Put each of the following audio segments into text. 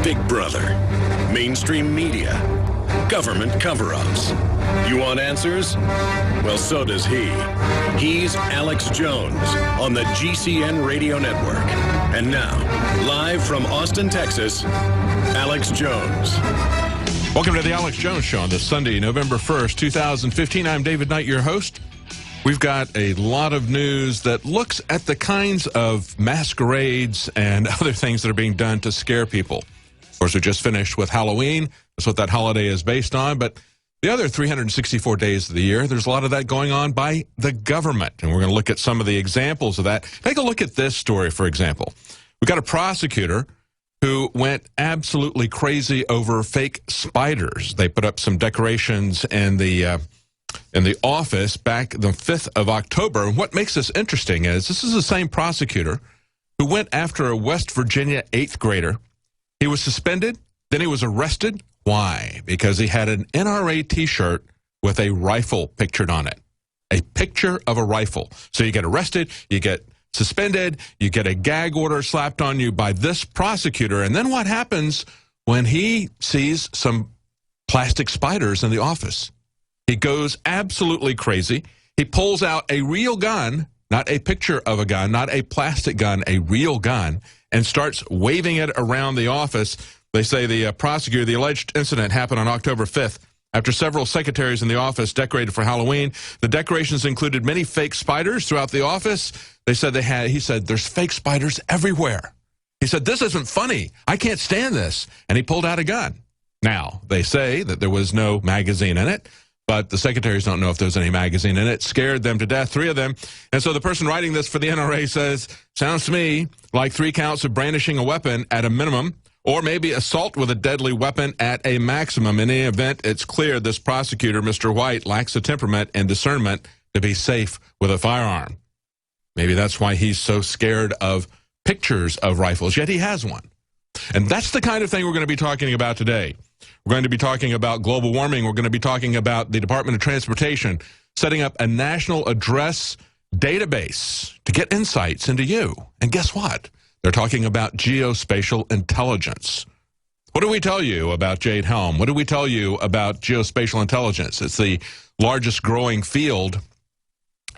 Big Brother, mainstream media, government cover-ups. You want answers? Well, so does he. He's Alex Jones on the GCN Radio Network. And now, live from Austin, Texas, Alex Jones. Welcome to the Alex Jones Show on this Sunday, November 1st, 2015. I'm David Knight, your host. We've got a lot of news that looks at the kinds of masquerades and other things that are being done to scare people. Of course, we just finished with Halloween. That's what that holiday is based on. But the other 364 days of the year, there's a lot of that going on by the government. And we're going to look at some of the examples of that. Take a look at this story, for example. We've got a prosecutor who went absolutely crazy over fake spiders. They put up some decorations in the office back the 5th of October. And what makes this interesting is this is the same prosecutor who went after a West Virginia 8th grader. He was suspended, then he was arrested. Why? Because he had an NRA T-shirt with a rifle pictured on it. A picture of a rifle. So you get arrested, you get suspended, you get a gag order slapped on you by this prosecutor. And then what happens when he sees some plastic spiders in the office? He goes absolutely crazy. He pulls out a real gun, not a picture of a gun, not a plastic gun, a real gun, and starts waving it around the office. They say the prosecutor, the alleged incident happened on October 5th. After several secretaries in the office decorated for Halloween, the decorations included many fake spiders throughout the office. They said he said, there's fake spiders everywhere. He said, this isn't funny. I can't stand this. And he pulled out a gun. Now, they say that there was no magazine in it, but the secretaries don't know if there's any magazine in it. Scared them to death, 3 of them. And so the person writing this for the NRA says, sounds to me like 3 counts of brandishing a weapon at a minimum, or maybe assault with a deadly weapon at a maximum. In any event, it's clear this prosecutor, Mr. White, lacks the temperament and discernment to be safe with a firearm. Maybe that's why he's so scared of pictures of rifles, yet he has one. And that's the kind of thing we're going to be talking about today. We're going to be talking about global warming. We're going to be talking about the Department of Transportation setting up a national address database to get insights into you. And guess what? They're talking about geospatial intelligence. What do we tell you about Jade Helm? What do we tell you about geospatial intelligence? It's the largest growing field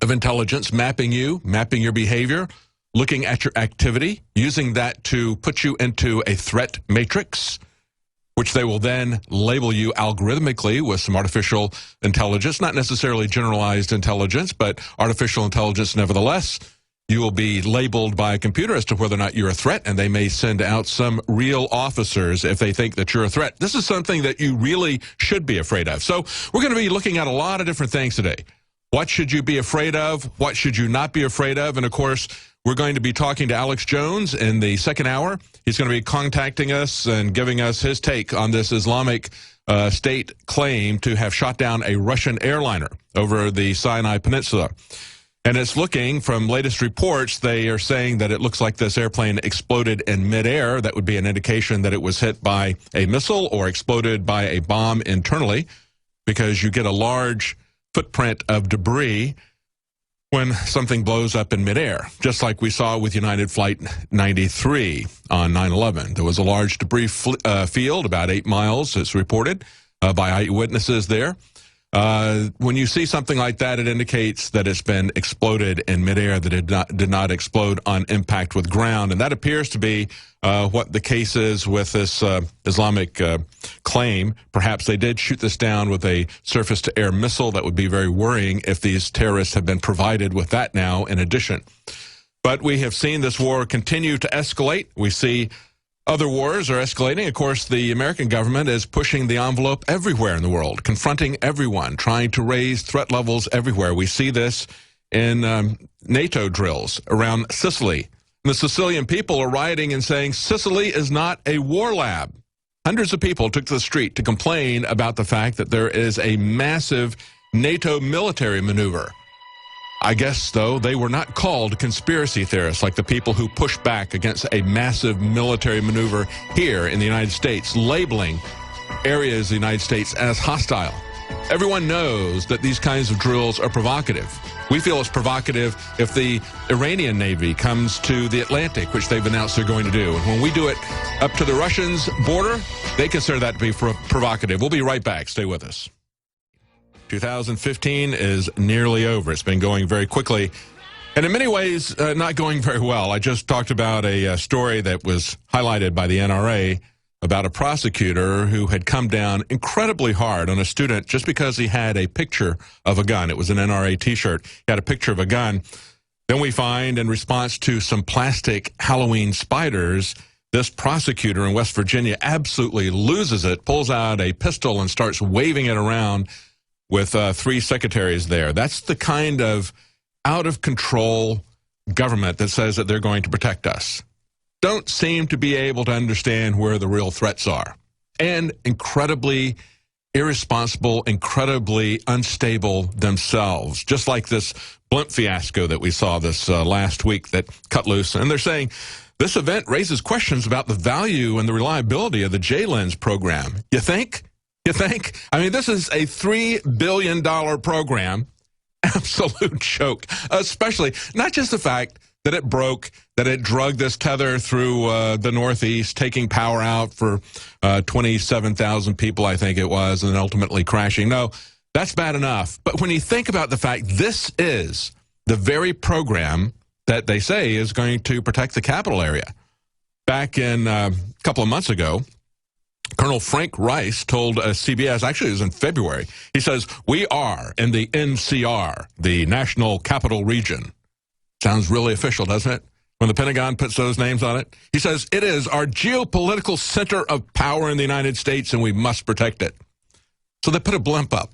of intelligence, mapping you, mapping your behavior, looking at your activity, using that to put you into a threat matrix, which they will then label you algorithmically with some artificial intelligence, not necessarily generalized intelligence, but artificial intelligence nevertheless. You will be labeled by a computer as to whether or not you're a threat, and they may send out some real officers if they think that you're a threat. This is something that you really should be afraid of. So we're going to be looking at a lot of different things today. What should you be afraid of? What should you not be afraid of? And, of course, we're going to be talking to Alex Jones in the second hour. He's going to be contacting us and giving us his take on this Islamic State claim to have shot down a Russian airliner over the Sinai Peninsula. And it's looking, from latest reports, they are saying that it looks like this airplane exploded in midair. That would be an indication that it was hit by a missile or exploded by a bomb internally, because you get a large footprint of debris when something blows up in midair, just like we saw with United Flight 93 on 9/11. There was a large debris field, about 8 miles, it's reported by eyewitnesses there. When you see something like that, it indicates that it's been exploded in midair, that it did not explode on impact with ground. And that appears to be what the case is with this Islamic claim. Perhaps they did shoot this down with a surface-to-air missile. That would be very worrying if these terrorists have been provided with that now in addition. But we have seen this war continue to escalate. We see other wars are escalating. Of course, the American government is pushing the envelope everywhere in the world, confronting everyone, trying to raise threat levels everywhere. We see this in NATO drills around Sicily. And the Sicilian people are rioting and saying Sicily is not a war lab. Hundreds of people took to the street to complain about the fact that there is a massive NATO military maneuver. I guess, though, they were not called conspiracy theorists like the people who push back against a massive military maneuver here in the United States, labeling areas of the United States as hostile. Everyone knows that these kinds of drills are provocative. We feel it's provocative if the Iranian Navy comes to the Atlantic, which they've announced they're going to do. And when we do it up to the Russians' border, they consider that to be provocative. We'll be right back. Stay with us. 2015 is nearly over. It's been going very quickly. And in many ways, not going very well. I just talked about a story that was highlighted by the NRA about a prosecutor who had come down incredibly hard on a student just because he had a picture of a gun. It was an NRA T-shirt. He had a picture of a gun. Then we find, in response to some plastic Halloween spiders, this prosecutor in West Virginia absolutely loses it, pulls out a pistol and starts waving it around with 3 secretaries there. That's the kind of out-of-control government that says that they're going to protect us. Don't seem to be able to understand where the real threats are. And incredibly irresponsible, incredibly unstable themselves, just like this blimp fiasco that we saw this last week that cut loose. And they're saying this event raises questions about the value and the reliability of the J-Lens program. You think? You think? I mean, this is a $3 billion program. Absolute joke, especially not just the fact that it broke, that it drugged this tether through the Northeast, taking power out for 27,000 people, I think it was, and then ultimately crashing. No, that's bad enough. But when you think about the fact this is the very program that they say is going to protect the capital area. Back in a couple of months ago, Colonel Frank Rice told CBS, actually it was in February, he says, we are in the NCR, the National Capital Region. Sounds really official, doesn't it? When the Pentagon puts those names on it. He says, it is our geopolitical center of power in the United States, and we must protect it. So they put a blimp up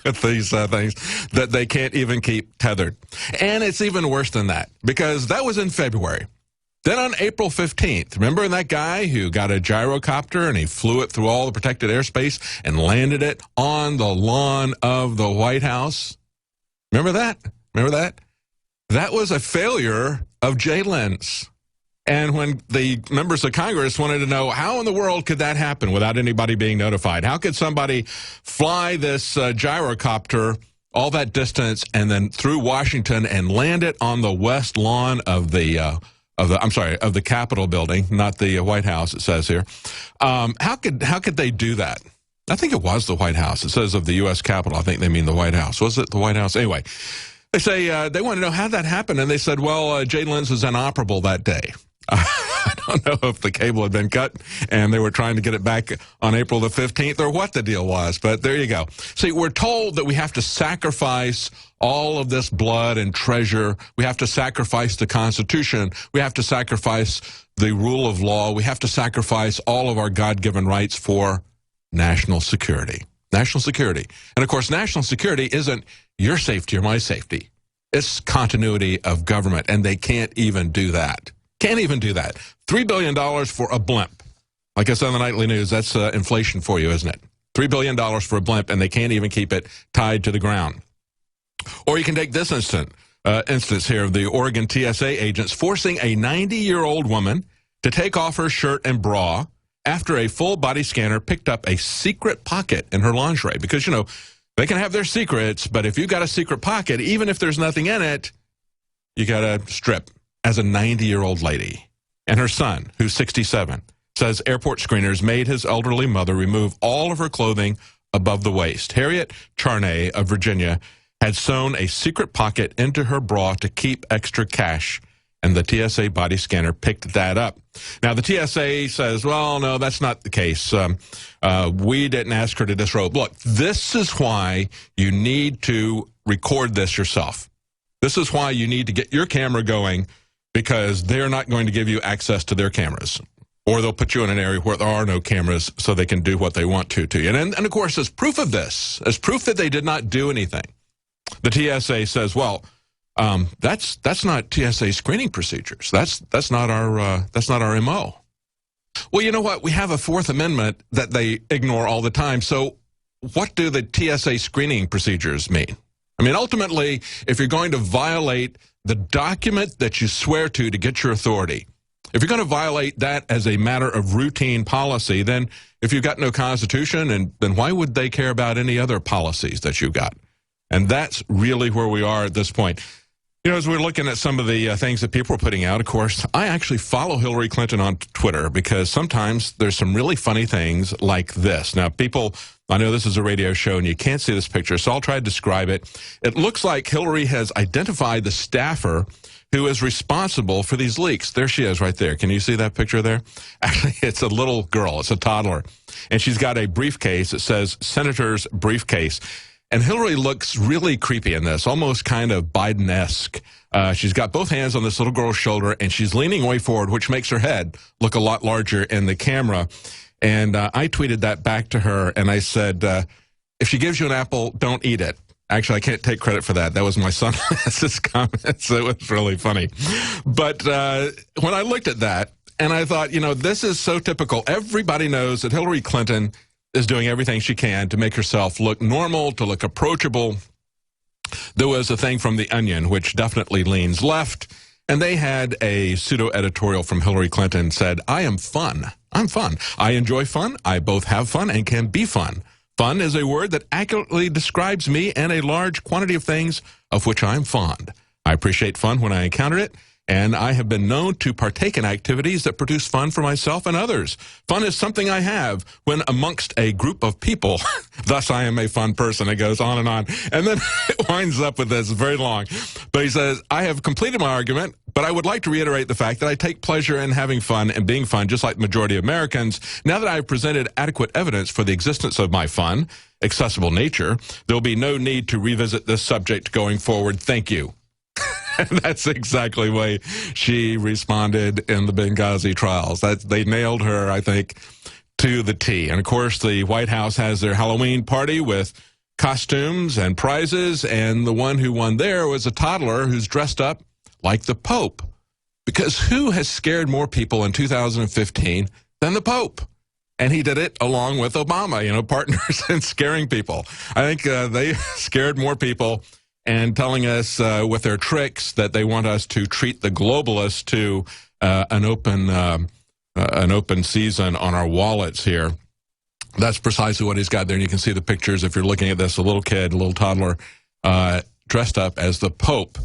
at these things that they can't even keep tethered. And it's even worse than that, because that was in February. Then on April 15th, remember that guy who got a gyrocopter and he flew it through all the protected airspace and landed it on the lawn of the White House? Remember that? Remember that? That was a failure of J-Lens. And when the members of Congress wanted to know how in the world could that happen without anybody being notified? How could somebody fly this gyrocopter all that distance and then through Washington and land it on the west lawn of the Capitol building, not the White House, it says here. How could they do that? I think it was the White House. It says of the U.S. Capitol. I think they mean the White House. Was it the White House? Anyway, they say they want to know how that happened, and they said, well, J-Lens was inoperable that day. I don't know if the cable had been cut and they were trying to get it back on April the 15th or what the deal was, but there you go. See, we're told that we have to sacrifice all of this blood and treasure. We have to sacrifice the Constitution. We have to sacrifice the rule of law. We have to sacrifice all of our God-given rights for national security. National security. And, of course, national security isn't your safety or my safety. It's continuity of government, and they can't even do that. Can't even do that. $3 billion for a blimp. Like I said on the Nightly News, that's inflation for you, isn't it? $3 billion for a blimp, and they can't even keep it tied to the ground. Or you can take this instance here of the Oregon TSA agents forcing a 90-year-old woman to take off her shirt and bra after a full-body scanner picked up a secret pocket in her lingerie. Because, you know, they can have their secrets, but if you've got a secret pocket, even if there's nothing in it, you got to strip. As a 90-year-old lady. And her son, who's 67, says airport screeners made his elderly mother remove all of her clothing above the waist. Harriet Charnay of Virginia had sewn a secret pocket into her bra to keep extra cash, and the TSA body scanner picked that up. Now, the TSA says, well, no, that's not the case. We didn't ask her to disrobe. Look, this is why you need to record this yourself. This is why you need to get your camera going, because they're not going to give you access to their cameras. Or they'll put you in an area where there are no cameras so they can do what they want to you. And of course, as proof of this, as proof that they did not do anything, the TSA says, well, that's not TSA screening procedures. That's not our MO. Well, you know what? We have a Fourth Amendment that they ignore all the time. So what do the TSA screening procedures mean? I mean, ultimately, if you're going to violate the document that you swear to get your authority, If you're going to violate that as a matter of routine policy, then if you've got no Constitution, and then why would they care about any other policies that you've got? And that's really where we are at this point. You know, as we're looking at some of the things that people are putting out, of course, I actually follow Hillary Clinton on Twitter because sometimes there's some really funny things like this. Now, people, I know this is a radio show and you can't see this picture, so I'll try to describe it. It looks like Hillary has identified the staffer who is responsible for these leaks. There she is right there. Can you see that picture there? Actually, it's a little girl. It's a toddler. And she's got a briefcase. It says Senator's Briefcase. And Hillary looks really creepy in this, almost kind of Biden-esque. She's got both hands on this little girl's shoulder, and she's leaning way forward, which makes her head look a lot larger in the camera. And I tweeted that back to her, and I said, if she gives you an apple, don't eat it. Actually, I can't take credit for that. That was my son-'s comment, so it was really funny. But when I looked at that, and I thought, you know, this is so typical. Everybody knows that Hillary Clinton is doing everything she can to make herself look normal, to look approachable. There was a thing from The Onion, which definitely leans left, and they had a pseudo-editorial from Hillary Clinton said, I am fun. I'm fun. I enjoy fun. I both have fun and can be fun. Fun is a word that accurately describes me and a large quantity of things of which I'm fond. I appreciate fun when I encounter it, and I have been known to partake in activities that produce fun for myself and others. Fun is something I have when amongst a group of people. Thus, I am a fun person. It goes on. And then it winds up with this very long. But he says, I have completed my argument, but I would like to reiterate the fact that I take pleasure in having fun and being fun, just like the majority of Americans. Now that I've presented adequate evidence for the existence of my fun, accessible nature, there will be no need to revisit this subject going forward. Thank you. And that's exactly the way she responded in the Benghazi trials. They nailed her, I think, to the T. And, of course, the White House has their Halloween party with costumes and prizes, and the one who won there was a toddler who's dressed up like the Pope. Because who has scared more people in 2015 than the Pope? And he did it along with Obama, you know, partners in scaring people. I think they scared more people and telling us with their tricks that they want us to treat the globalists to an open season on our wallets here. That's precisely what he's got there. And you can see the pictures if you're looking at this, a little kid, a little toddler, dressed up as the Pope.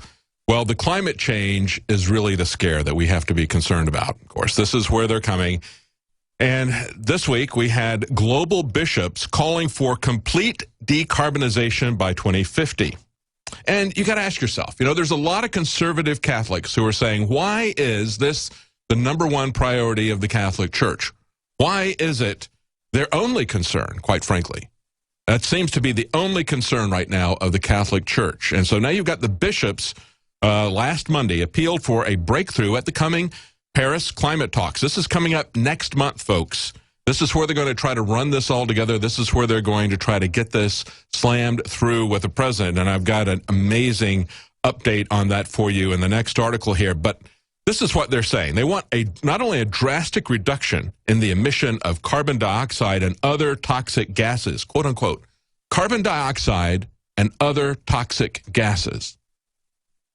Well, the climate change is really the scare that we have to be concerned about. Of course, this is where they're coming. And this week we had global bishops calling for complete decarbonization by 2050. And you got to ask yourself, you know, there's a lot of conservative Catholics who are saying, why is this the number one priority of the Catholic Church? Why is it their only concern, quite frankly? That seems to be the only concern right now of the Catholic Church. And so now you've got the bishops last Monday appealed for a breakthrough at the coming Paris climate talks. This is coming up next month, folks. This is where they're going to try to run this all together. This is where they're going to try to get this slammed through with the president. And I've got an amazing update on that for you in the next article here. But this is what they're saying. They want not only a drastic reduction in the emission of carbon dioxide and other toxic gases, quote unquote, carbon dioxide and other toxic gases.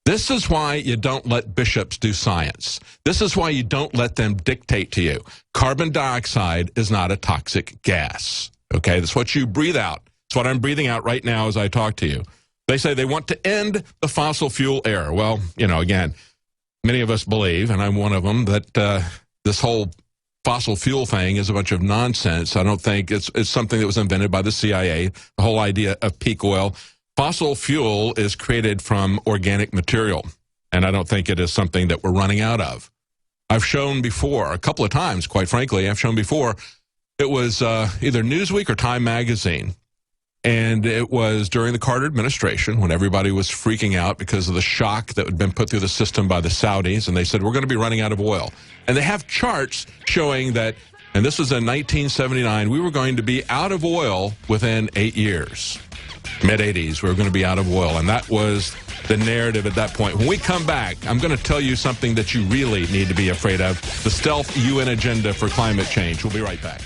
This is why you don't let bishops do science. This is why you don't let them dictate to you. Carbon dioxide is not a toxic gas. Okay, that's what you breathe out. It's what I'm breathing out right now as I talk to you. They say they want to end the fossil fuel era. Well, you know, again, many of us believe, and I'm one of them, that this whole fossil fuel thing is a bunch of nonsense. I don't think it's something that was invented by the CIA, the whole idea of peak oil. Fossil fuel is created from organic material, and I don't think it is something that we're running out of. I've shown before, a couple of times, quite frankly, I've shown before, it was either Newsweek or Time Magazine, and it was during the Carter administration when everybody was freaking out because of the shock that had been put through the system by the Saudis, and they said, we're going to be running out of oil. And they have charts showing that, and this was in 1979, we were going to be out of oil within 8 years. Mid-'80s, we were going to be out of oil, and that was the narrative at that point. When we come back, I'm going to tell you something that you really need to be afraid of, the stealth UN agenda for climate change. We'll be right back.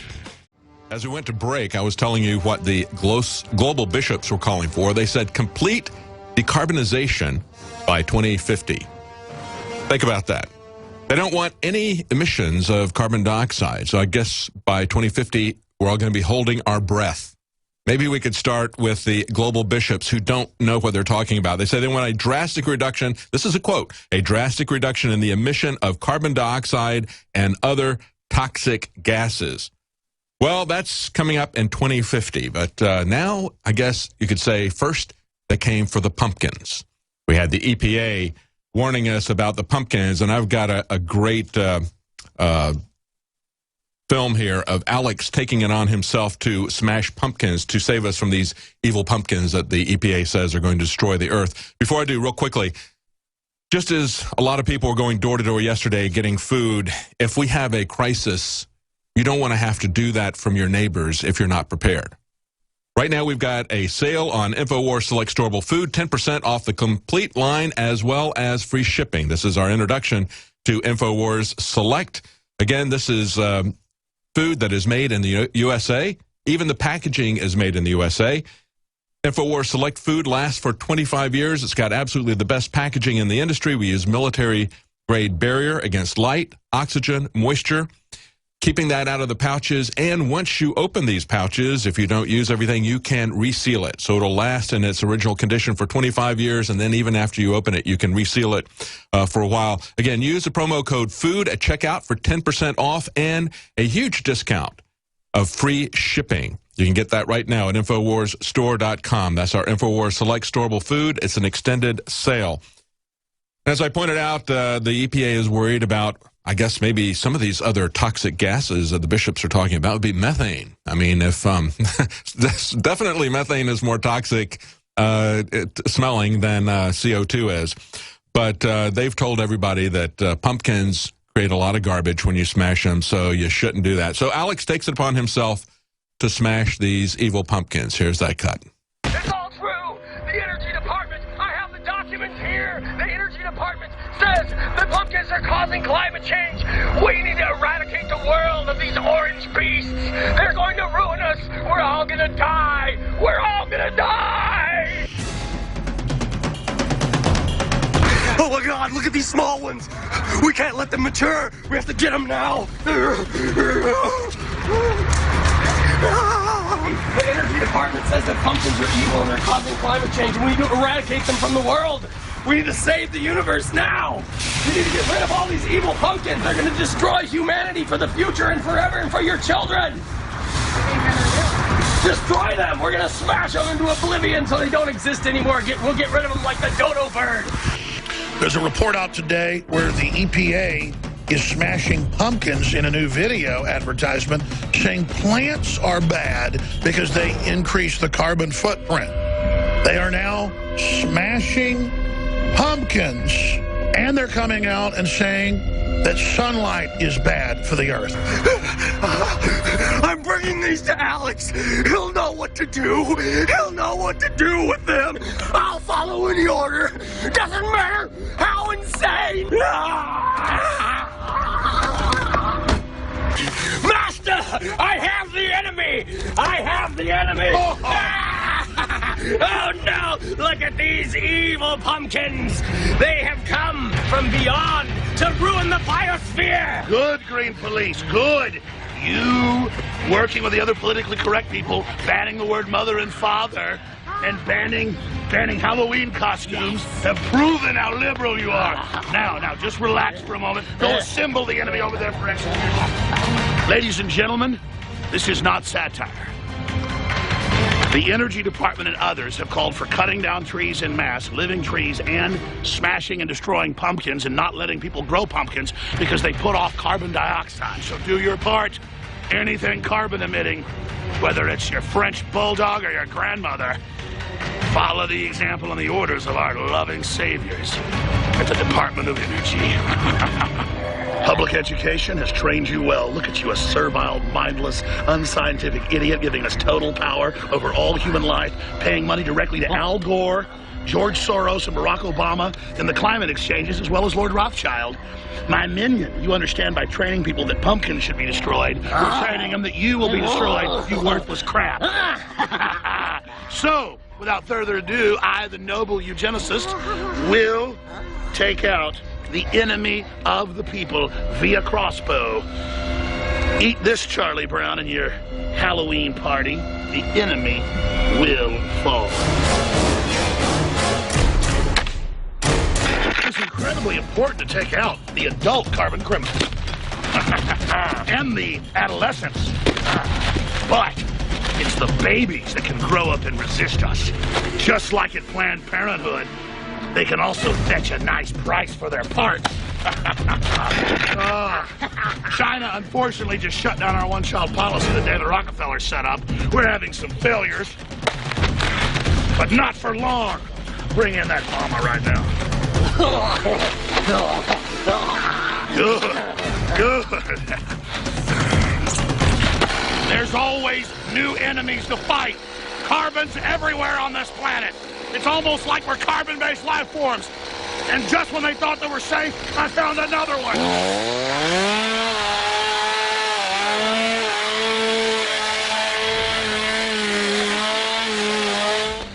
As we went to break, I was telling you what the global bishops were calling for. They said complete decarbonization by 2050. Think about that. They don't want any emissions of carbon dioxide. So I guess by 2050, we're all going to be holding our breath. Maybe we could start with the global bishops who don't know what they're talking about. They say they want a drastic reduction. This is a quote, a drastic reduction in the emission of carbon dioxide and other toxic gases. Well, that's coming up in 2050. But now, I guess you could say first they came for the pumpkins. We had the EPA warning us about the pumpkins, and I've got a great film here of Alex taking it on himself to smash pumpkins to save us from these evil pumpkins that the EPA says are going to destroy the earth. Before I do, real quickly, just as a lot of people were going door to door yesterday getting food, if we have a crisis, you don't want to have to do that from your neighbors if you're not prepared. Right now, we've got a sale on InfoWars Select Storable Food, 10% off the complete line, as well as free shipping. This is our introduction to InfoWars Select. Again, this is food that is made in the USA. Even the packaging is made in the USA. InfoWars Select food lasts for 25 years. It's got absolutely the best packaging in the industry. We use military-grade barrier against light, oxygen, moisture, keeping that out of the pouches. And once you open these pouches, if you don't use everything, you can reseal it. So it'll last in its original condition for 25 years, and then even after you open it, you can reseal it for a while. Again, use the promo code FOOD at checkout for 10% off and a huge discount of free shipping. You can get that right now at InfoWarsStore.com. That's our InfoWars Select Storable Food. It's an extended sale. As I pointed out, the EPA is worried about, I guess, maybe some of these other toxic gases that the bishops are talking about would be methane. I mean, if definitely methane is more toxic smelling than CO2 is. But they've told everybody that pumpkins create a lot of garbage when you smash them, so you shouldn't do that. So Alex takes it upon himself to smash these evil pumpkins. Here's that cut. It's all true. The Energy Department, I have the documents here. The Energy Department says the pumpkins are causing climate change. We need to eradicate the world of these orange beasts. They're going to ruin us. We're all going to die. We're all going to die. Oh my God, look at these small ones. We can't let them mature. We have to get them now. The Energy Department says that pumpkins are evil and they're causing climate change, and we need to eradicate them from the world. We need to save the universe now. We need to get rid of all these evil pumpkins. They're going to destroy humanity for the future and forever and for your children. Destroy them. We're going to smash them into oblivion so they don't exist anymore. We'll get rid of them like the dodo bird. There's a report out today where the EPA is smashing pumpkins in a new video advertisement saying plants are bad because they increase the carbon footprint. They are now smashing pumpkins, and they're coming out and saying that sunlight is bad for the earth. I'm bringing these to Alex. He'll know what to do. He'll know what to do with them. I'll follow any order. Doesn't matter how insane. Master, I have the enemy. I have the enemy. Oh no, look at these evil pumpkins. They have come from beyond to ruin the biosphere. Good, Green Police, good. You, working with the other politically correct people, banning the word mother and father, and banning Halloween costumes, have proven how liberal you are. Now, just relax for a moment. Don't assemble the enemy over there for execution. Ladies and gentlemen, this is not satire. The Energy Department and others have called for cutting down trees en masse, living trees, and smashing and destroying pumpkins and not letting people grow pumpkins because they put off carbon dioxide. So do your part. Anything carbon emitting, whether it's your French bulldog or your grandmother, follow the example and the orders of our loving saviors at the Department of Energy. Public education has trained you well. Look at you, a servile, mindless, unscientific idiot giving us total power over all human life, paying money directly to Al Gore, George Soros, and Barack Obama, and the climate exchanges, as well as Lord Rothschild. My minion, you understand by training people that pumpkins should be destroyed, we're training them that you will be destroyed, you worthless crap. So, without further ado, I, the noble eugenicist, will take out the enemy of the people via crossbow. Eat this, Charlie Brown, in your Halloween party. The enemy will fall. It's incredibly important to take out the adult carbon criminals and the adolescents. But it's the babies that can grow up and resist us. Just like at Planned Parenthood, they can also fetch a nice price for their parts. China, unfortunately, just shut down our one-child policy the day the Rockefellers set up. We're having some failures, but not for long. Bring in that mama right now. Good. There's always new enemies to fight. Carbon's everywhere on this planet. It's almost like we're carbon-based life forms. And just when they thought they were safe, I found another one.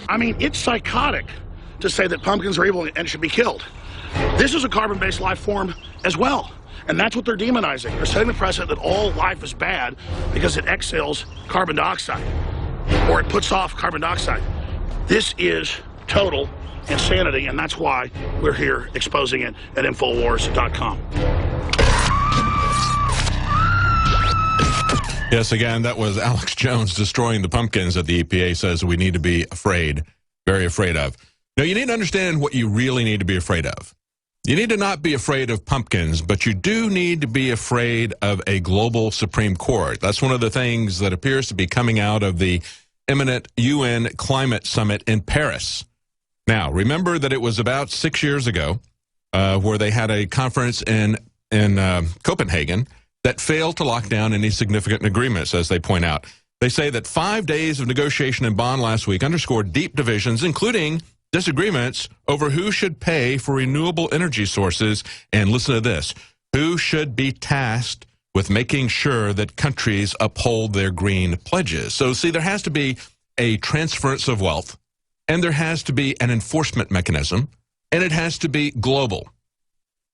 I mean, it's psychotic to say that pumpkins are evil and should be killed. This is a carbon-based life form as well. And that's what they're demonizing. They're setting the precedent that all life is bad because it exhales carbon dioxide, or it puts off carbon dioxide. This is total insanity, and that's why we're here exposing it at Infowars.com. Yes, again, that was Alex Jones destroying the pumpkins that the EPA says we need to be afraid, very afraid of. Now, you need to understand what you really need to be afraid of. You need to not be afraid of pumpkins, but you do need to be afraid of a global Supreme Court. That's one of the things that appears to be coming out of the imminent UN climate summit in Paris. Now, remember that it was about 6 years ago where they had a conference in Copenhagen that failed to lock down any significant agreements, as they point out. They say that 5 days of negotiation in Bonn last week underscored deep divisions, including disagreements over who should pay for renewable energy sources, and listen to this, who should be tasked with making sure that countries uphold their green pledges. So, see, there has to be a transference of wealth, and there has to be an enforcement mechanism, and it has to be global.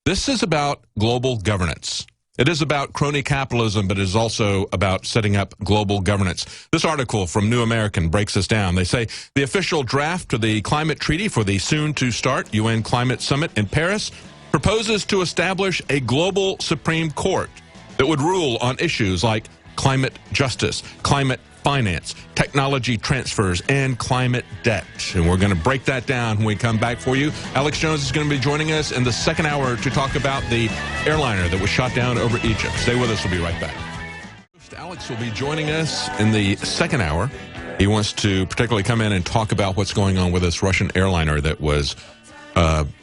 This is about global governance. It is about crony capitalism, but it is also about setting up global governance. This article from New American breaks this down. They say the official draft to the climate treaty for the soon-to-start UN Climate Summit in Paris proposes to establish a global Supreme Court that would rule on issues like climate justice, climate finance, technology transfers, and climate debt. And we're going to break that down when we come back for you. Alex Jones is going to be joining us in the second hour to talk about the airliner that was shot down over Egypt. Stay with us. We'll be right back. Alex will be joining us in the second hour. He wants to particularly come in and talk about what's going on with this Russian airliner that was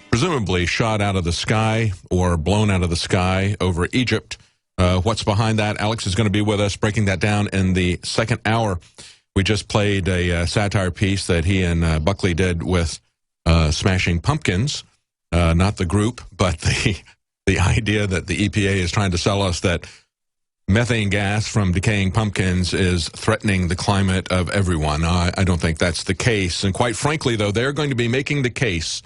presumably shot out of the sky or blown out of the sky over Egypt. What's behind that? Alex is going to be with us breaking that down in the second hour. We just played a satire piece that he and Buckley did with Smashing Pumpkins, not the group, but the idea that the EPA is trying to sell us that methane gas from decaying pumpkins is threatening the climate of everyone. I don't think that's the case. And quite frankly, though, they're going to be making the case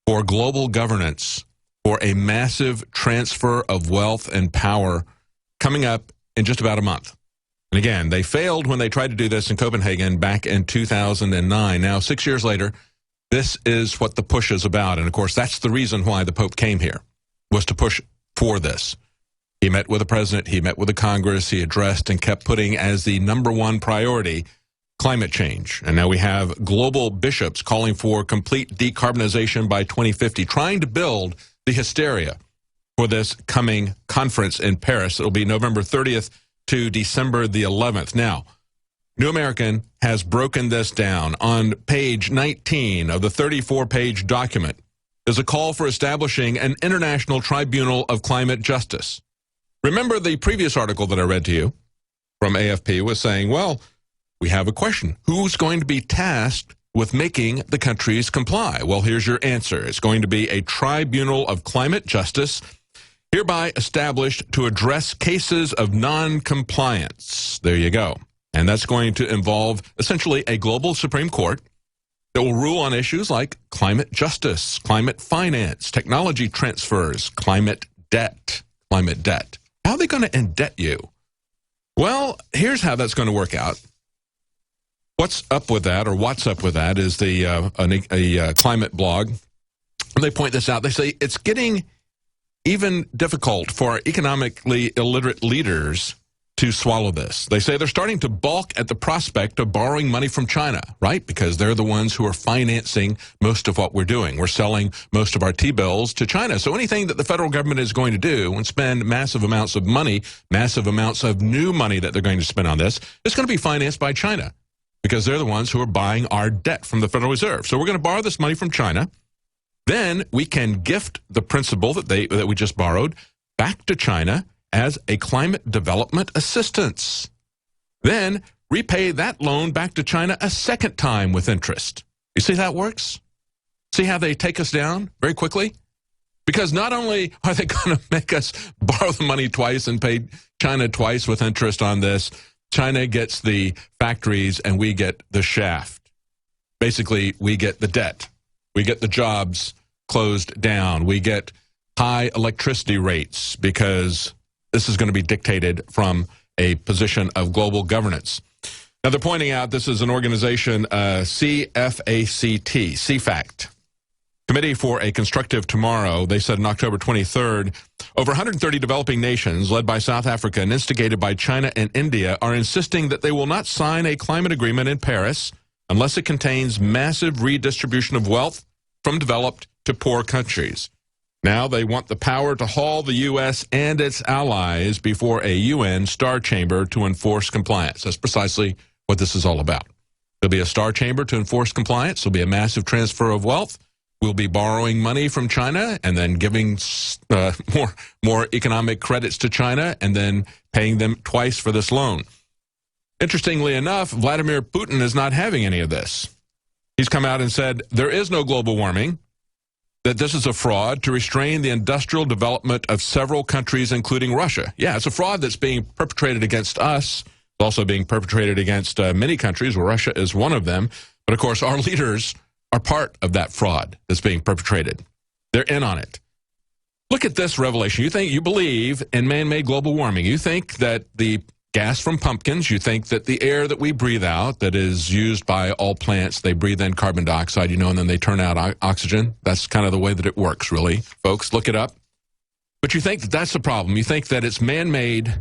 for global governance, for a massive transfer of wealth and power coming up in just about a month. And again, they failed when they tried to do this in Copenhagen back in 2009. Now, 6 years later, this is what the push is about. And of course, that's the reason why the Pope came here, was to push for this. He met with the president, he met with the Congress, he addressed and kept putting as the #1 priority climate change. And now we have global bishops calling for complete decarbonization by 2050, trying to build the hysteria for this coming conference in Paris. It'll be November 30th to December the 11th. Now, New American has broken this down. On page 19 of the 34-page document is a call for establishing an international tribunal of climate justice. Remember the previous article that I read to you from AFP was saying, well, we have a question. Who's going to be tasked with making the countries comply? Well, here's your answer. It's going to be a tribunal of climate justice, hereby established to address cases of non-compliance. There you go. And that's going to involve essentially a global Supreme Court that will rule on issues like climate justice, climate finance, technology transfers, climate debt. Climate debt. How are they going to indebt you? Well, here's how that's going to work out. What's up with that is a climate blog. They point this out. They say it's getting even difficult for economically illiterate leaders to swallow this. They say they're starting to balk at the prospect of borrowing money from China, right? Because they're the ones who are financing most of what we're doing. We're selling most of our T-bills to China. So anything that the federal government is going to do and spend massive amounts of money, massive amounts of new money that they're going to spend on this, it's going to be financed by China because they're the ones who are buying our debt from the Federal Reserve. So we're going to borrow this money from China. Then we can gift the principal that we just borrowed back to China as a climate development assistance. Then repay that loan back to China a second time with interest. You see how that works? See how they take us down very quickly? Because not only are they going to make us borrow the money twice and pay China twice with interest on this, China gets the factories and we get the shaft. Basically, we get the debt. We get the jobs closed down. We get high electricity rates because this is going to be dictated from a position of global governance. Now, they're pointing out this is an organization, CFACT, Committee for a Constructive Tomorrow. They said on October 23rd, over 130 developing nations, led by South Africa and instigated by China and India, are insisting that they will not sign a climate agreement in Paris unless it contains massive redistribution of wealth from developed to poor countries. Now they want the power to haul the U.S. and its allies before a UN star chamber to enforce compliance. That's precisely what this is all about. There'll be a star chamber to enforce compliance. There'll be a massive transfer of wealth. We'll be borrowing money from China and then giving more economic credits to China and then paying them twice for this loan. Interestingly enough, Vladimir Putin is not having any of this. He's come out and said there is no global warming, that this is a fraud to restrain the industrial development of several countries, including Russia. Yeah, it's a fraud that's being perpetrated against us. It's also being perpetrated against many countries, where Russia is one of them. But, of course, our leaders are part of that fraud that's being perpetrated. They're in on it. Look at this revelation. You believe in man-made global warming. You think that the gas from pumpkins, you think that the air that we breathe out, that is used by all plants, they breathe in carbon dioxide, and then they turn out oxygen. That's kind of the way that it works, really. Folks, look it up. But you think that that's the problem. You think that it's man-made,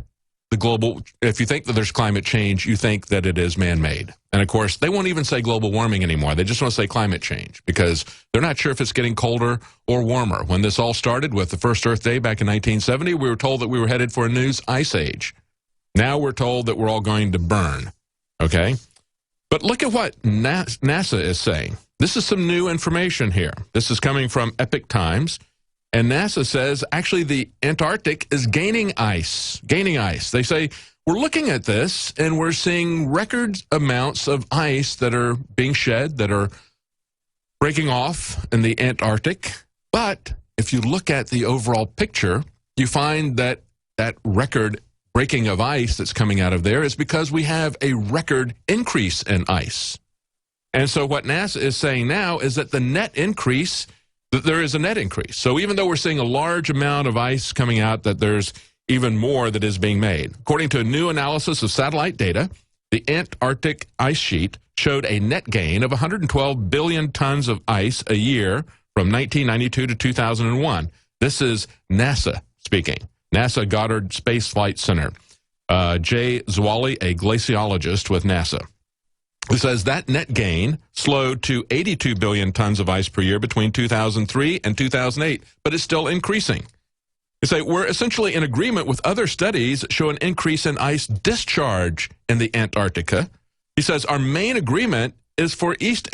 if you think that there's climate change, you think that it is man-made. And, of course, they won't even say global warming anymore. They just want to say climate change because they're not sure if it's getting colder or warmer. When this all started with the first Earth Day back in 1970, we were told that we were headed for a new ice age. Now we're told that we're all going to burn, okay? But look at what NASA is saying. This is some new information here. This is coming from Epoch Times, and NASA says actually the Antarctic is gaining ice. They say, we're looking at this, and we're seeing record amounts of ice that are being shed, that are breaking off in the Antarctic. But if you look at the overall picture, you find that that record breaking of ice that's coming out of there is because we have a record increase in ice. And so what NASA is saying now is that that there is a net increase. So even though we're seeing a large amount of ice coming out, that there's even more that is being made. According to a new analysis of satellite data, the Antarctic ice sheet showed a net gain of 112 billion tons of ice a year from 1992 to 2001. This is NASA speaking. NASA Goddard Space Flight Center. Jay Zwally, a glaciologist with NASA, who says that net gain slowed to 82 billion tons of ice per year between 2003 and 2008, but it's still increasing. They say we're essentially in agreement with other studies show an increase in ice discharge in the Antarctica. He says our main disagreement is for East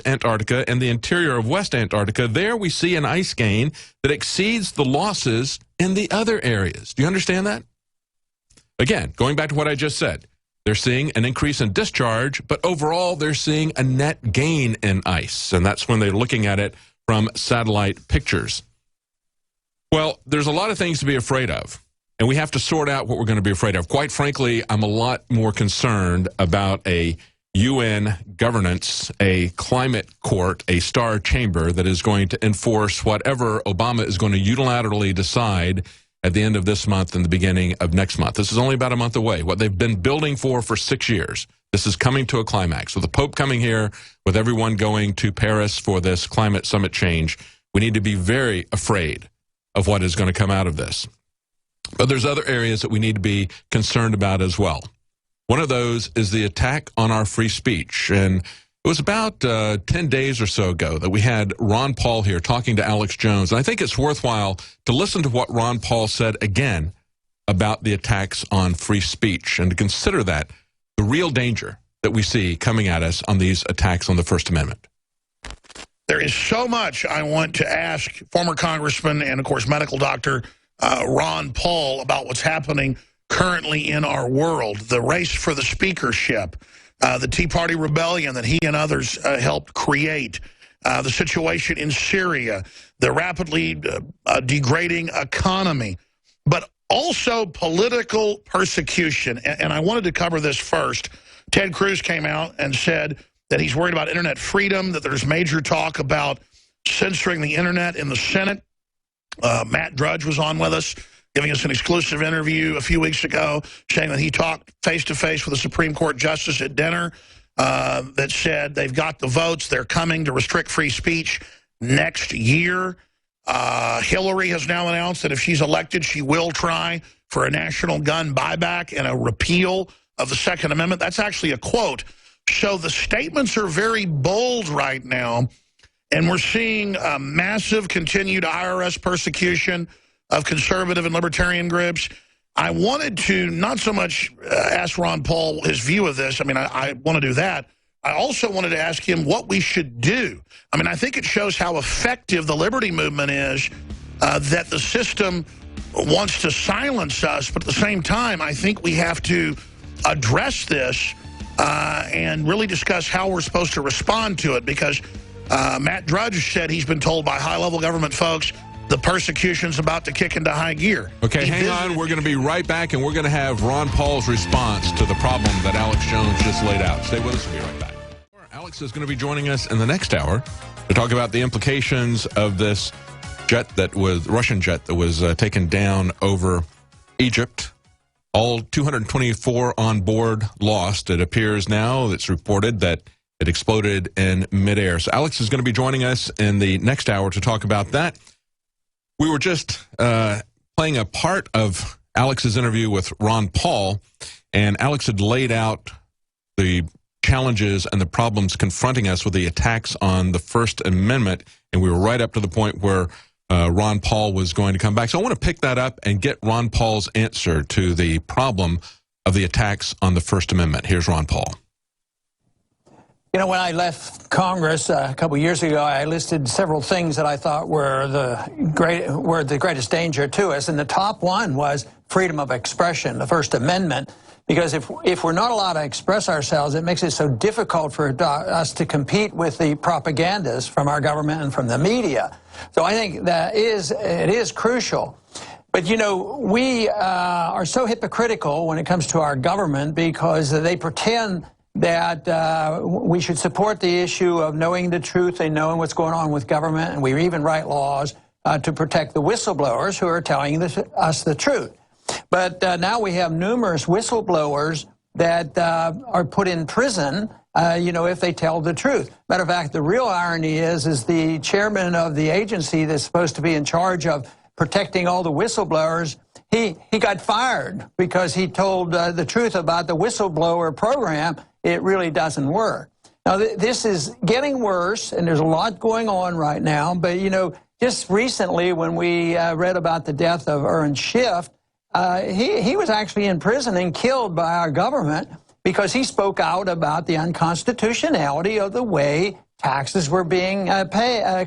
Antarctica and the interior of West Antarctica. There we see an ice gain that exceeds the losses in the other areas. Do you understand that? Again, going back to what I just said, they're seeing an increase in discharge, but overall they're seeing a net gain in ice, and that's when they're looking at it from satellite pictures. Well, there's a lot of things to be afraid of, and we have to sort out what we're going to be afraid of. Quite frankly, I'm a lot more concerned about a UN governance, a climate court, a star chamber that is going to enforce whatever Obama is going to unilaterally decide at the end of this month and the beginning of next month. This is only about a month away. What they've been building for 6 years. This is coming to a climax. With the Pope coming here, with everyone going to Paris for this climate summit change, we need to be very afraid of what is going to come out of this. But there's other areas that we need to be concerned about as well. One of those is the attack on our free speech. And it was about 10 days or so ago that we had Ron Paul here talking to Alex Jones. And I think it's worthwhile to listen to what Ron Paul said again about the attacks on free speech and to consider that the real danger that we see coming at us on these attacks on the First Amendment. There is so much I want to ask former Congressman and, of course, medical doctor Ron Paul about what's happening currently in our world, the race for the speakership, the Tea Party rebellion that he and others helped create, the situation in Syria, the rapidly degrading economy, but also political persecution. And I wanted to cover this first. Ted Cruz came out and said that he's worried about internet freedom, that there's major talk about censoring the internet in the Senate. Matt Drudge was on with us, giving us an exclusive interview a few weeks ago, saying that he talked face-to-face with a Supreme Court justice at dinner that said they've got the votes, they're coming to restrict free speech next year. Hillary has now announced that if she's elected, she will try for a national gun buyback and a repeal of the Second Amendment. That's actually a quote. So the statements are very bold right now, and we're seeing massive continued IRS persecution of conservative and libertarian groups. I wanted to not so much ask Ron Paul his view of this. I mean, I want to do that. I also wanted to ask him what we should do. I mean, I think it shows how effective the liberty movement is, that the system wants to silence us, but at the same time, I think we have to address this and really discuss how we're supposed to respond to it, because Matt Drudge said he's been told by high-level government folks the persecution's about to kick into high gear. Okay, hang on. We're going to be right back, and we're going to have Ron Paul's response to the problem that Alex Jones just laid out. Stay with us. We'll be right back. Alex is going to be joining us in the next hour to talk about the implications of this Russian jet that was taken down over Egypt. All 224 on board lost. It appears now, it's reported that it exploded in midair. So Alex is going to be joining us in the next hour to talk about that. We were just playing a part of Alex's interview with Ron Paul, and Alex had laid out the challenges and the problems confronting us with the attacks on the First Amendment, and we were right up to the point where Ron Paul was going to come back. So I want to pick that up and get Ron Paul's answer to the problem of the attacks on the First Amendment. Here's Ron Paul. You know, when I left Congress a couple years ago, I listed several things that I thought were the greatest danger to us, and the top one was freedom of expression, the First Amendment. Because if we're not allowed to express ourselves, it makes it so difficult for us to compete with the propagandas from our government and from the media. So I think that it is crucial. But, you know, we are so hypocritical when it comes to our government, because they pretend that we should support the issue of knowing the truth and knowing what's going on with government, and we even write laws to protect the whistleblowers who are telling us the truth. But now we have numerous whistleblowers that are put in prison, you know, if they tell the truth. Matter of fact, the real irony is the chairman of the agency that's supposed to be in charge of protecting all the whistleblowers, he got fired because he told the truth about the whistleblower program. It really doesn't work. Now, this is getting worse, and there's a lot going on right now. But, you know, just recently when we read about the death of Aaron Schiff, he was actually in prison and killed by our government because he spoke out about the unconstitutionality of the way taxes were being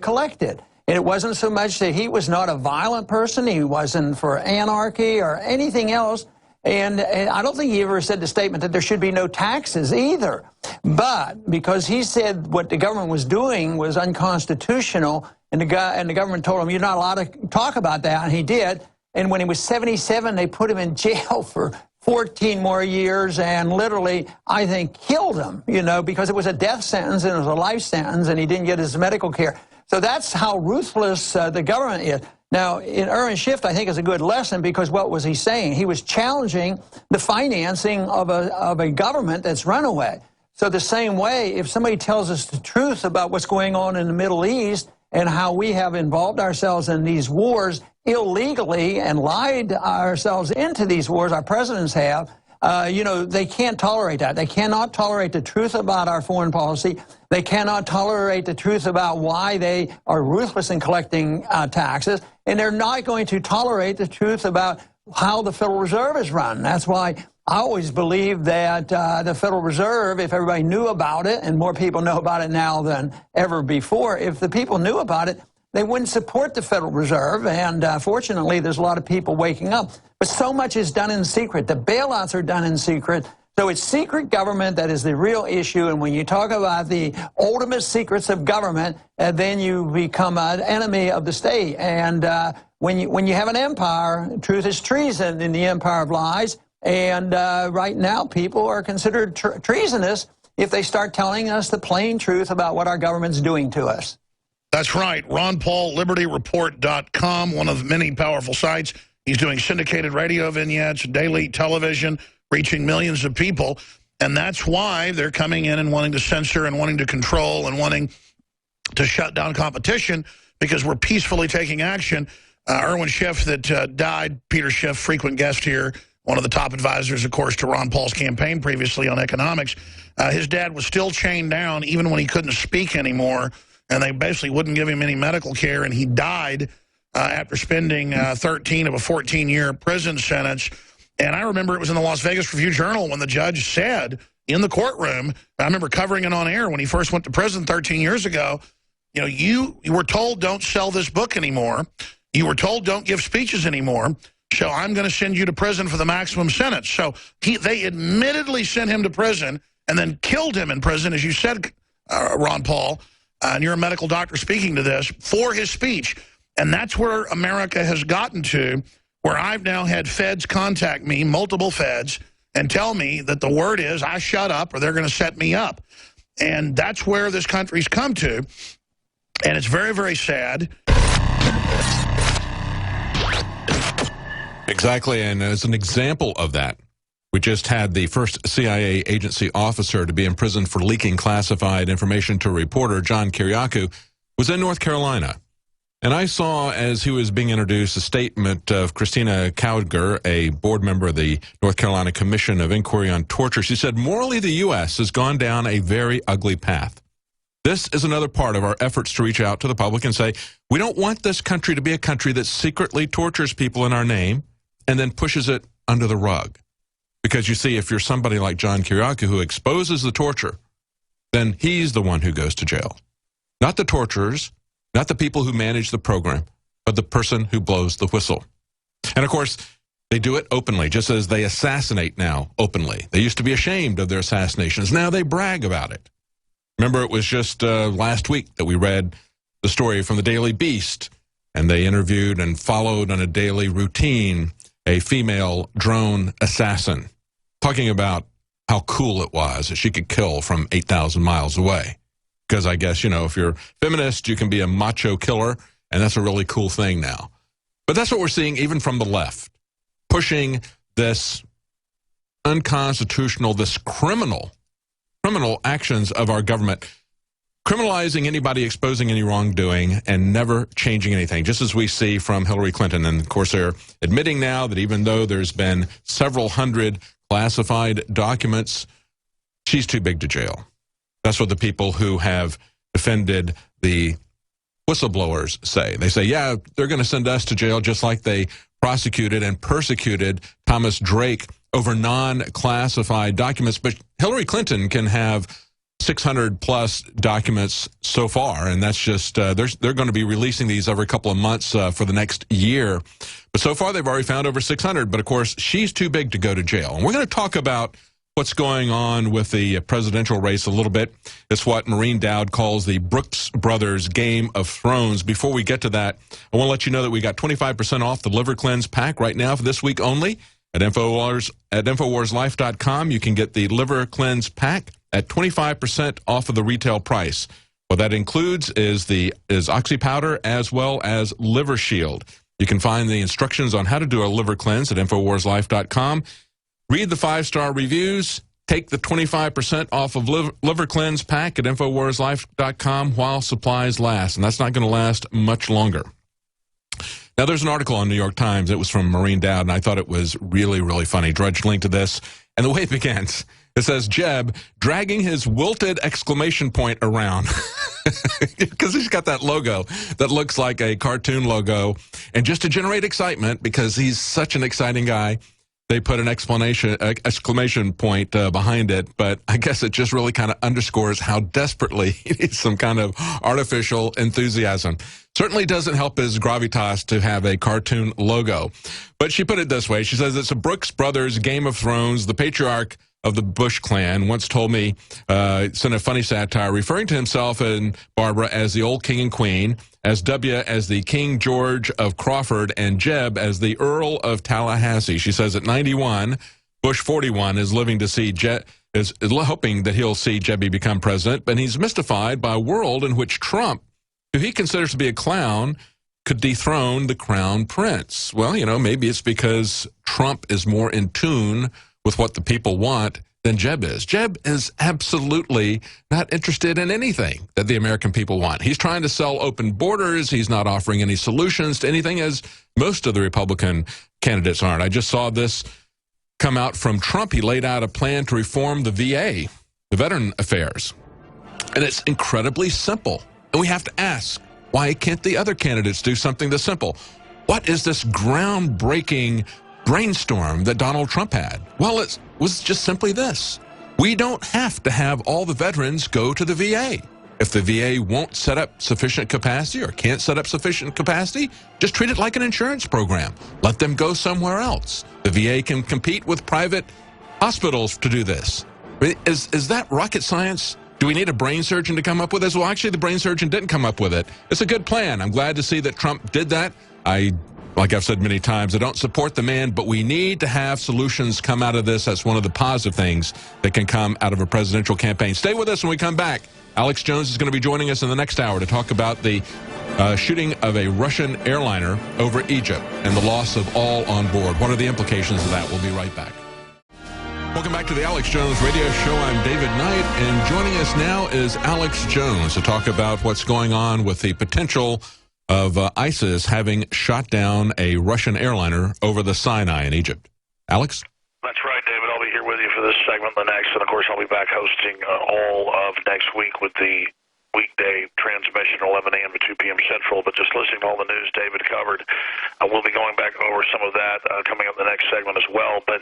collected. And it wasn't so much that he was not a violent person, he wasn't for anarchy or anything else. And I don't think he ever said the statement that there should be no taxes either. But because he said what the government was doing was unconstitutional, and the government told him, you're not allowed to talk about that, and he did. And when he was 77, they put him in jail for 14 more years and literally, I think, killed him, you know, because it was a death sentence and it was a life sentence and he didn't get his medical care. So that's how ruthless the government is. Now, in Irwin Schiff, I think is a good lesson because what was he saying? He was challenging the financing of a government that's runaway. So the same way, if somebody tells us the truth about what's going on in the Middle East and how we have involved ourselves in these wars illegally and lied ourselves into these wars, our presidents have, you know, they can't tolerate that. They cannot tolerate the truth about our foreign policy. They cannot tolerate the truth about why they are ruthless in collecting taxes. And they're not going to tolerate the truth about how the Federal Reserve is run. That's why I always believe that the Federal Reserve, if everybody knew about it, and more people know about it now than ever before, if the people knew about it, they wouldn't support the Federal Reserve. And fortunately, there's a lot of people waking up. But so much is done in secret. The bailouts are done in secret. So it's secret government that is the real issue. And when you talk about the ultimate secrets of government, then you become an enemy of the state. And when you have an empire, truth is treason in the empire of lies. And right now, people are considered treasonous if they start telling us the plain truth about what our government's doing to us. That's right. Ron Paul, LibertyReport.com, one of many powerful sites. He's doing syndicated radio vignettes, daily television, reaching millions of people. And that's why they're coming in and wanting to censor and wanting to control and wanting to shut down competition because we're peacefully taking action. Irwin Schiff that died, Peter Schiff, frequent guest here, one of the top advisors, of course, to Ron Paul's campaign previously on economics. His dad was still chained down even when he couldn't speak anymore, and they basically wouldn't give him any medical care, and he died after spending 13 of a 14-year prison sentence. And I remember it was in the Las Vegas Review-Journal when the judge said in the courtroom, I remember covering it on air when he first went to prison 13 years ago, you know, you were told don't sell this book anymore. You were told don't give speeches anymore. So I'm going to send you to prison for the maximum sentence. So they admittedly sent him to prison and then killed him in prison, as you said, Ron Paul, and you're a medical doctor speaking to this, for his speech. And that's where America has gotten to, where I've now had feds contact me, multiple feds, and tell me that the word is I shut up or they're going to set me up. And that's where this country's come to. And it's very, very sad. Exactly, and as an example of that, we just had the first CIA agency officer to be imprisoned for leaking classified information to a reporter, John Kiriakou, was in North Carolina. And I saw, as he was being introduced, a statement of Christina Cowger, a board member of the North Carolina Commission of Inquiry on Torture. She said, morally, the U.S. has gone down a very ugly path. This is another part of our efforts to reach out to the public and say, we don't want this country to be a country that secretly tortures people in our name and then pushes it under the rug. Because you see, if you're somebody like John Kiriakou who exposes the torture, then he's the one who goes to jail. Not the torturers, not the people who manage the program, but the person who blows the whistle. And of course, they do it openly, just as they assassinate now openly. They used to be ashamed of their assassinations. Now they brag about it. Remember, it was just last week that we read the story from the Daily Beast, and they interviewed and followed on a daily routine a female drone assassin, talking about how cool it was that she could kill from 8,000 miles away. Because I guess, you know, if you're feminist, you can be a macho killer, and that's a really cool thing now. But that's what we're seeing even from the left, pushing this unconstitutional, this criminal actions of our government, criminalizing anybody exposing any wrongdoing and never changing anything, just as we see from Hillary Clinton. And, of course, they're admitting now that even though there's been several hundred classified documents, she's too big to jail. That's what the people who have defended the whistleblowers say. They say, yeah, they're going to send us to jail just like they prosecuted and persecuted Thomas Drake over non-classified documents. But Hillary Clinton can have 600-plus documents so far, and that's just, they're going to be releasing these every couple of months for the next year. But so far, they've already found over 600. But, of course, she's too big to go to jail. And we're going to talk about what's going on with the presidential race a little bit. It's what Maureen Dowd calls the Brooks Brothers Game of Thrones. Before we get to that, I want to let you know that we got 25% off the Liver Cleanse pack right now for this week only. At InfoWarsLife.com, you can get the Liver Cleanse Pack at 25% off of the retail price. What that includes is Oxy Powder as well as Liver Shield. You can find the instructions on how to do a liver cleanse at InfoWarsLife.com. Read the 5-star reviews. Take the 25% off of Liver Cleanse Pack at InfoWarsLife.com while supplies last. And that's not going to last much longer. Now, there's an article on New York Times. It was from Maureen Dowd, and I thought it was really, really funny. Drudge link to this. And the way it begins, it says, Jeb dragging his wilted exclamation point around. Because he's got that logo that looks like a cartoon logo. And just to generate excitement, because he's such an exciting guy, they put an exclamation point behind it. But I guess it just really kind of underscores how desperately he needs some kind of artificial enthusiasm. Certainly doesn't help his gravitas to have a cartoon logo. But she put it this way. She says, it's a Brooks Brothers Game of Thrones. The patriarch of the Bush clan once told me, sent a funny satire, referring to himself and Barbara as the old king and queen, as W as the King George of Crawford, and Jeb as the Earl of Tallahassee. She says at 91, Bush 41 is living to see is hoping that he'll see Jebby become president, but he's mystified by a world in which Trump, who he considers to be a clown, could dethrone the crown prince. Well, maybe it's because Trump is more in tune with what the people want than Jeb is. Jeb is absolutely not interested in anything that the American people want. He's trying to sell open borders. He's not offering any solutions to anything, as most of the Republican candidates aren't. I just saw this come out from Trump. He laid out a plan to reform the VA, the Veteran Affairs. And it's incredibly simple. And we have to ask, why can't the other candidates do something this simple? What is this groundbreaking brainstorm that Donald Trump had? Well, it was just simply this. We don't have to have all the veterans go to the VA. If the VA won't set up sufficient capacity or can't set up sufficient capacity, just treat it like an insurance program. Let them go somewhere else. The VA can compete with private hospitals to do this. Is that rocket science? Do we need a brain surgeon to come up with this? Well, actually, the brain surgeon didn't come up with it. It's a good plan. I'm glad to see that Trump did that. Like I've said many times, I don't support the man, but we need to have solutions come out of this. That's one of the positive things that can come out of a presidential campaign. Stay with us when we come back. Alex Jones is going to be joining us in the next hour to talk about the shooting of a Russian airliner over Egypt and the loss of all on board. What are the implications of that? We'll be right back. Welcome back to the Alex Jones Radio Show. I'm David Knight, and joining us now is Alex Jones to talk about what's going on with the potential of ISIS having shot down a Russian airliner over the Sinai in Egypt. Alex? That's right, David. I'll be here with you for this segment, the next, and of course I'll be back hosting all of next week with the weekday transmission 11 a.m. to 2 p.m. Central. But just listening to all the news David covered, we'll be going back over some of that coming up in the next segment as well. But